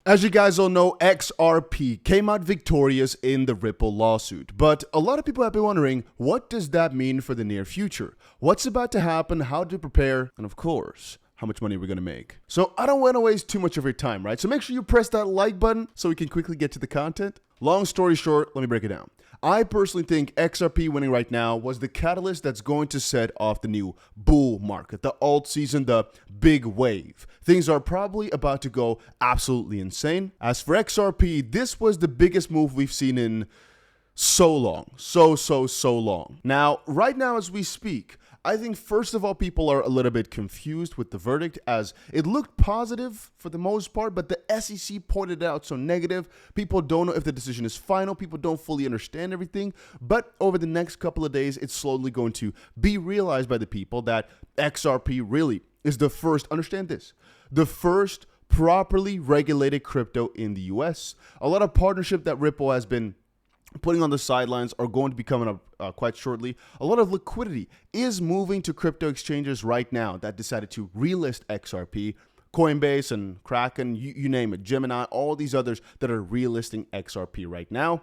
As you guys all know, XRP came out victorious in the Ripple lawsuit, but a lot of people have been wondering, what does that mean for the near future? What's about to happen, how to prepare, and of course, how much money we're gonna make. So I don't wanna waste too much of your time, right? So make sure you press that like button so we can quickly get to the content. Long story short, let me break it down. I personally think XRP winning right now was the catalyst that's going to set off the new bull market, the alt season, the big wave. Things are probably about to go absolutely insane. As for XRP, this was the biggest move we've seen in so long. So long. Now, right now as we speak, I think first of all, people are a little bit confused with the verdict as it looked positive for the most part, but the SEC pointed out so negative. People don't know if the decision is final. People don't fully understand everything. But over the next couple of days, it's slowly going to be realized by the people that XRP really is the first, understand this, the first properly regulated crypto in the US. A lot of partnership that Ripple has been putting on the sidelines are going to be coming up quite shortly. A lot of liquidity is moving to crypto exchanges right now that decided to relist XRP. Coinbase and Kraken, you name it, Gemini, all these others that are relisting XRP right now.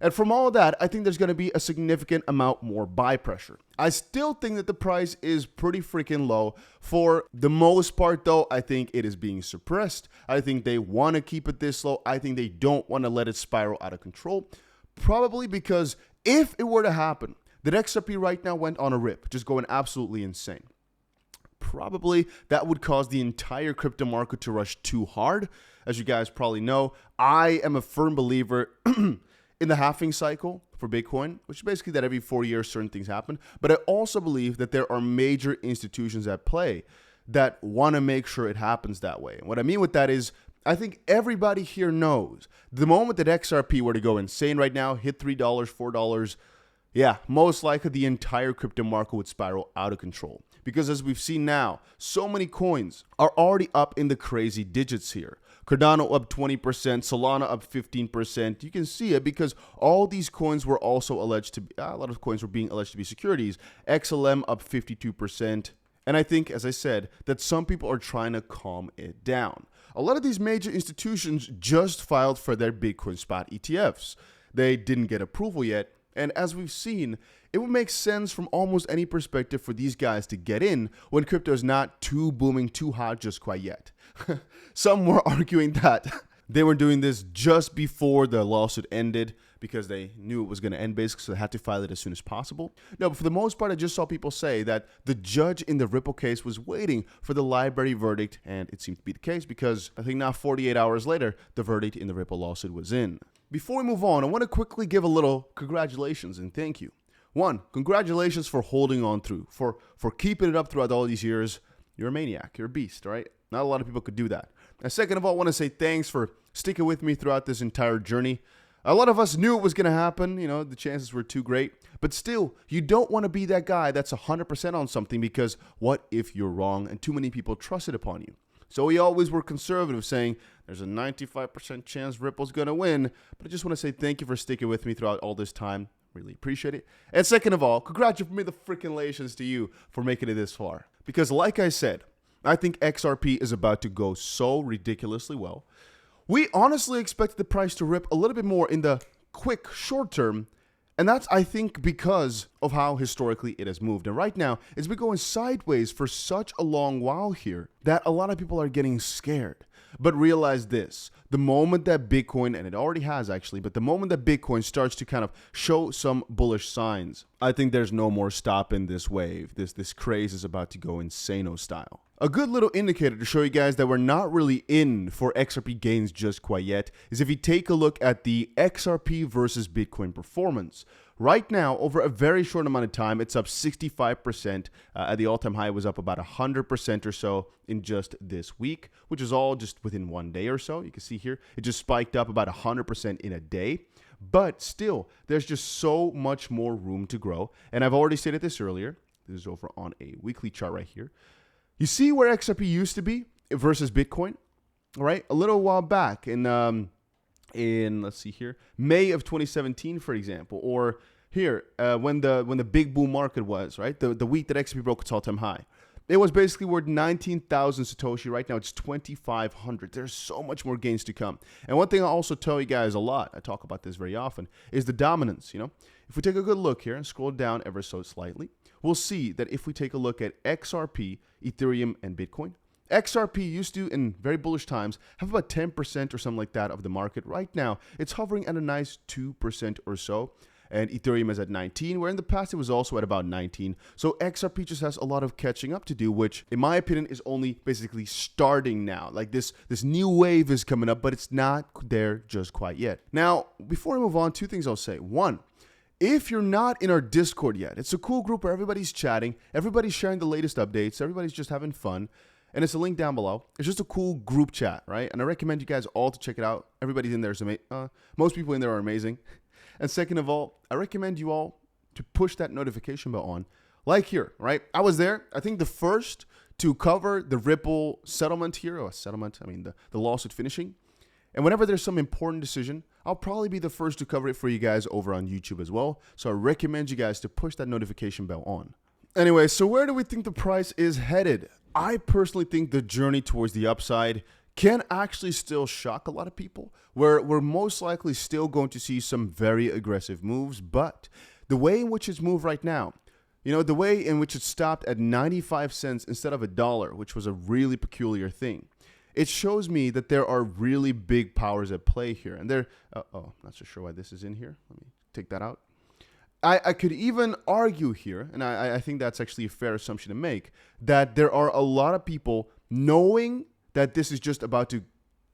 And from all that, I think there's going to be a significant amount more buy pressure. I still think that the price is pretty freaking low. For the most part, though, I think it is being suppressed. I think they want to keep it this low. I think they don't want to let it spiral out of control. Probably because if it were to happen, that XRP right now went on a rip, just going absolutely insane, probably that would cause the entire crypto market to rush too hard. As you guys probably know, I am a firm believer in the halving cycle for Bitcoin, which is basically that every 4 years certain things happen. But I also believe that there are major institutions at play that want to make sure it happens that way. And what I mean with that is, I think everybody here knows the moment that XRP were to go insane right now, hit $3, $4, yeah, most likely the entire crypto market would spiral out of control. Because as we've seen now, so many coins are already up in the crazy digits here. Cardano up 20%, Solana up 15%. You can see it because all these coins were also alleged to be, a lot of coins were being alleged to be securities. XLM up 52%. And I think, as I said, that some people are trying to calm it down. A lot of these major institutions just filed for their Bitcoin spot ETFs. They didn't get approval yet. And as we've seen, it would make sense from almost any perspective for these guys to get in when crypto is not too booming, too hot just quite yet. Some were arguing that they were doing this just before the lawsuit ended because they knew it was going to end basically, so they had to file it as soon as possible. No, but for the most part, I just saw people say that the judge in the Ripple case was waiting for the library verdict, and it seemed to be the case because I think now 48 hours later, the verdict in the Ripple lawsuit was in. Before we move on, I want to quickly give a little congratulations and thank you. One, congratulations for holding on through, for keeping it up throughout all these years. You're a maniac, you're a beast, right? Not a lot of people could do that. And second of all, I want to say thanks for sticking with me throughout this entire journey. A lot of us knew it was going to happen. You know, the chances were too great. But still, you don't want to be that guy that's 100% on something because what if you're wrong and too many people trusted upon you? So we always were conservative, saying there's a 95% chance Ripple's going to win. But I just want to say thank you for sticking with me throughout all this time. Really appreciate it. And second of all, congratulations to you for making it this far. Because like I said, I think XRP is about to go so ridiculously well. We honestly expected the price to rip a little bit more in the quick short term, and that's, I think, because of how historically it has moved. And right now, it's been going sideways for such a long while here that a lot of people are getting scared. But realize this, the moment that Bitcoin, and it already has actually, but the moment that Bitcoin starts to kind of show some bullish signs, I think there's no more stopping this wave. This craze is about to go insano style. A good little indicator to show you guys that we're not really in for XRP gains just quite yet is if you take a look at the XRP versus Bitcoin performance. Right now, over a very short amount of time, it's up 65%. At the all-time high, it was up about 100% or so in just this week, which is all just within 1 day or so. You can see here, it just spiked up about 100% in a day. But still, there's just so much more room to grow. And I've already stated this earlier. This is over on a weekly chart right here. You see where XRP used to be versus Bitcoin, all right? A little while back in let's see here, May of 2017, for example, or here when the big bull market was, right? The week that XRP broke its all-time high. It was basically worth 19,000 Satoshi. Right now it's 2,500. There's so much more gains to come. And one thing I also tell you guys a lot, I talk about this very often, is the dominance. If we take a good look here and scroll down ever so slightly, we'll see that if we take a look at XRP, Ethereum, and Bitcoin, XRP used to, in very bullish times, have about 10% or something like that of the market. Right now, it's hovering at a nice 2% or so. And Ethereum is at 19, where in the past it was also at about 19. So XRP just has a lot of catching up to do, which in my opinion is only basically starting now. Like this new wave is coming up, but it's not there just quite yet. Now, before I move on, two things I'll say. One, if you're not in our Discord yet, it's a cool group where everybody's chatting, everybody's sharing the latest updates, everybody's just having fun. And it's a link down below. It's just a cool group chat, right? And I recommend you guys all to check it out. Everybody in there is amazing. Most people in there are amazing. And second of all, I recommend you all to push that notification bell on. Like here, right? I was there. I think the first to cover the Ripple settlement here. The lawsuit finishing. And whenever there's some important decision, I'll probably be the first to cover it for you guys over on YouTube as well. So I recommend you guys to push that notification bell on. Anyway, so where do we think the price is headed? I personally think the journey towards the upside can actually still shock a lot of people, where we're most likely still going to see some very aggressive moves. But the way in which it's moved right now, the way in which it stopped at 95 cents instead of $1, which was a really peculiar thing, it shows me that there are really big powers at play here. And not so sure why this is in here. Let me take that out. I could even argue here, and I think that's actually a fair assumption to make, that there are a lot of people knowing that this is just about to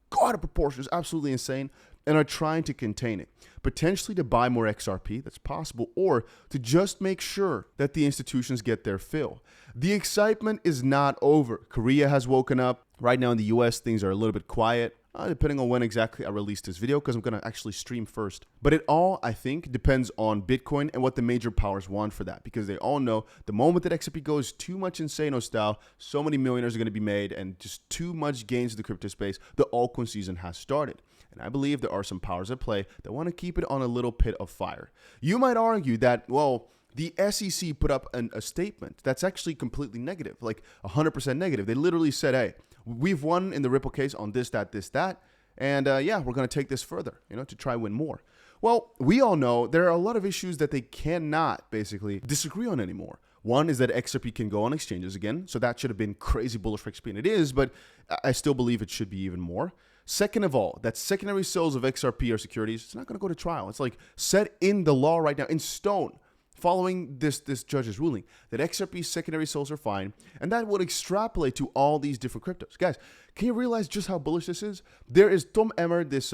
go out of proportion, it's absolutely insane, and are trying to contain it. Potentially to buy more XRP, that's possible, or to just make sure that the institutions get their fill. The excitement is not over. Korea has woken up. Right now in the US, things are a little bit quiet. Depending on when exactly I release this video, because I'm going to actually stream first. But it all, I think, depends on Bitcoin and what the major powers want for that. Because they all know the moment that XRP goes too much insano style, so many millionaires are going to be made and just too much gains in the crypto space, the altcoin season has started. And I believe there are some powers at play that want to keep it on a little pit of fire. You might argue that, well, the SEC put up a statement that's actually completely negative, like 100% negative. They literally said, hey, we've won in the Ripple case on this, that, and we're going to take this further, to try win more. Well, we all know there are a lot of issues that they cannot basically disagree on anymore. One is that XRP can go on exchanges again, so that should have been crazy bullish for XRP, and it is, but I still believe it should be even more. Second of all, that secondary sales of XRP or securities, it's not going to go to trial. It's like set in the law right now, in stone. Following this judge's ruling, that XRP secondary sales are fine, and that would extrapolate to all these different cryptos. Guys, can you realize just how bullish this is? There is Tom Emmer, this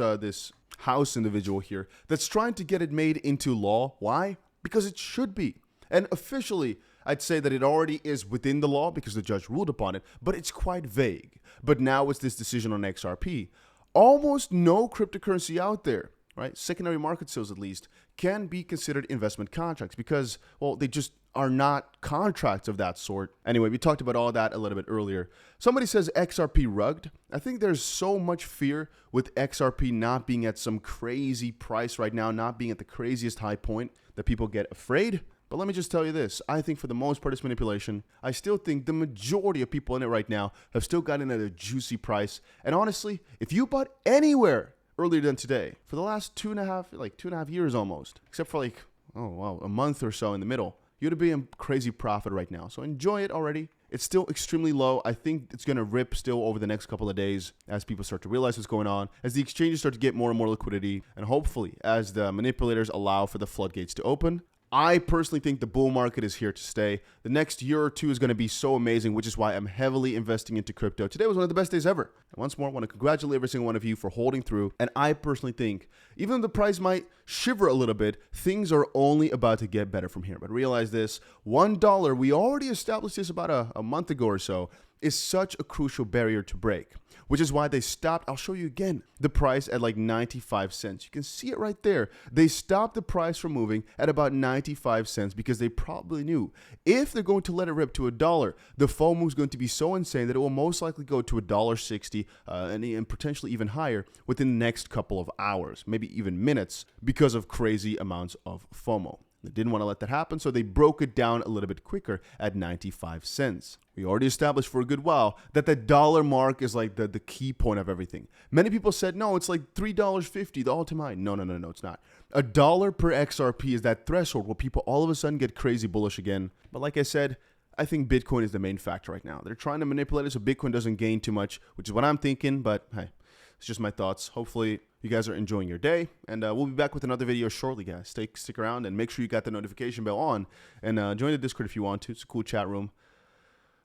house individual here, that's trying to get it made into law. Why? Because it should be. And officially, I'd say that it already is within the law because the judge ruled upon it, but it's quite vague. But now it's this decision on XRP. Almost no cryptocurrency out there, right? Secondary market sales, at least, can be considered investment contracts because, well, they just are not contracts of that sort. Anyway, we talked about all that a little bit earlier. Somebody says XRP rugged. I think there's so much fear with XRP not being at some crazy price right now, not being at the craziest high point, that people get afraid. But let me just tell you this. I think for the most part, it's manipulation. I still think the majority of people in it right now have still gotten at a juicy price. And honestly, if you bought anywhere earlier than today, for the last two and a half years almost, except for a month or so in the middle, you'd be in crazy profit right now. So enjoy it already. It's still extremely low. I think it's going to rip still over the next couple of days as people start to realize what's going on, as the exchanges start to get more and more liquidity, and hopefully as the manipulators allow for the floodgates to open. I personally think the bull market is here to stay. The next year or two is going to be so amazing, which is why I'm heavily investing into crypto. Today was one of the best days ever. And once more, I want to congratulate every single one of you for holding through. And I personally think, even though the price might shiver a little bit, things are only about to get better from here. But realize this, $1, we already established this about a month ago or so, is such a crucial barrier to break, which is why they stopped. I'll show you again the price at like 95 cents. You can see it right there. They stopped the price from moving at about 95 cents because they probably knew if they're going to let it rip to $1, the FOMO is going to be so insane that it will most likely go to $1.60 and potentially even higher within the next couple of hours, maybe even minutes, because of crazy amounts of FOMO. They didn't want to let that happen, so they broke it down a little bit quicker at 95 cents. We already established for a good while that the dollar mark is like the key point of everything. Many people said, no, it's like $3.50, the all-time high. No, it's not. $1 per XRP is that threshold where people all of a sudden get crazy bullish again. But like I said, I think Bitcoin is the main factor right now. They're trying to manipulate it so Bitcoin doesn't gain too much, which is what I'm thinking, but hey, it's just my thoughts. Hopefully you guys are enjoying your day, and we'll be back with another video shortly, guys. Stick around and make sure you got the notification bell on, and join the Discord if you want to. It's a cool chat room.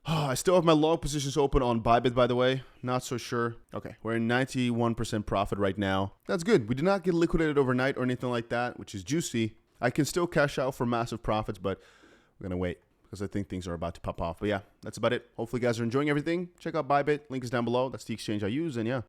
I still have my long positions open on Bybit, by the way. Not so sure. Okay, we're in 91% profit right now. That's good. We did not get liquidated overnight or anything like that, which is juicy. I can still cash out for massive profits, but we're going to wait because I think things are about to pop off. But yeah, that's about it. Hopefully you guys are enjoying everything. Check out Bybit. Link is down below. That's the exchange I use, and yeah.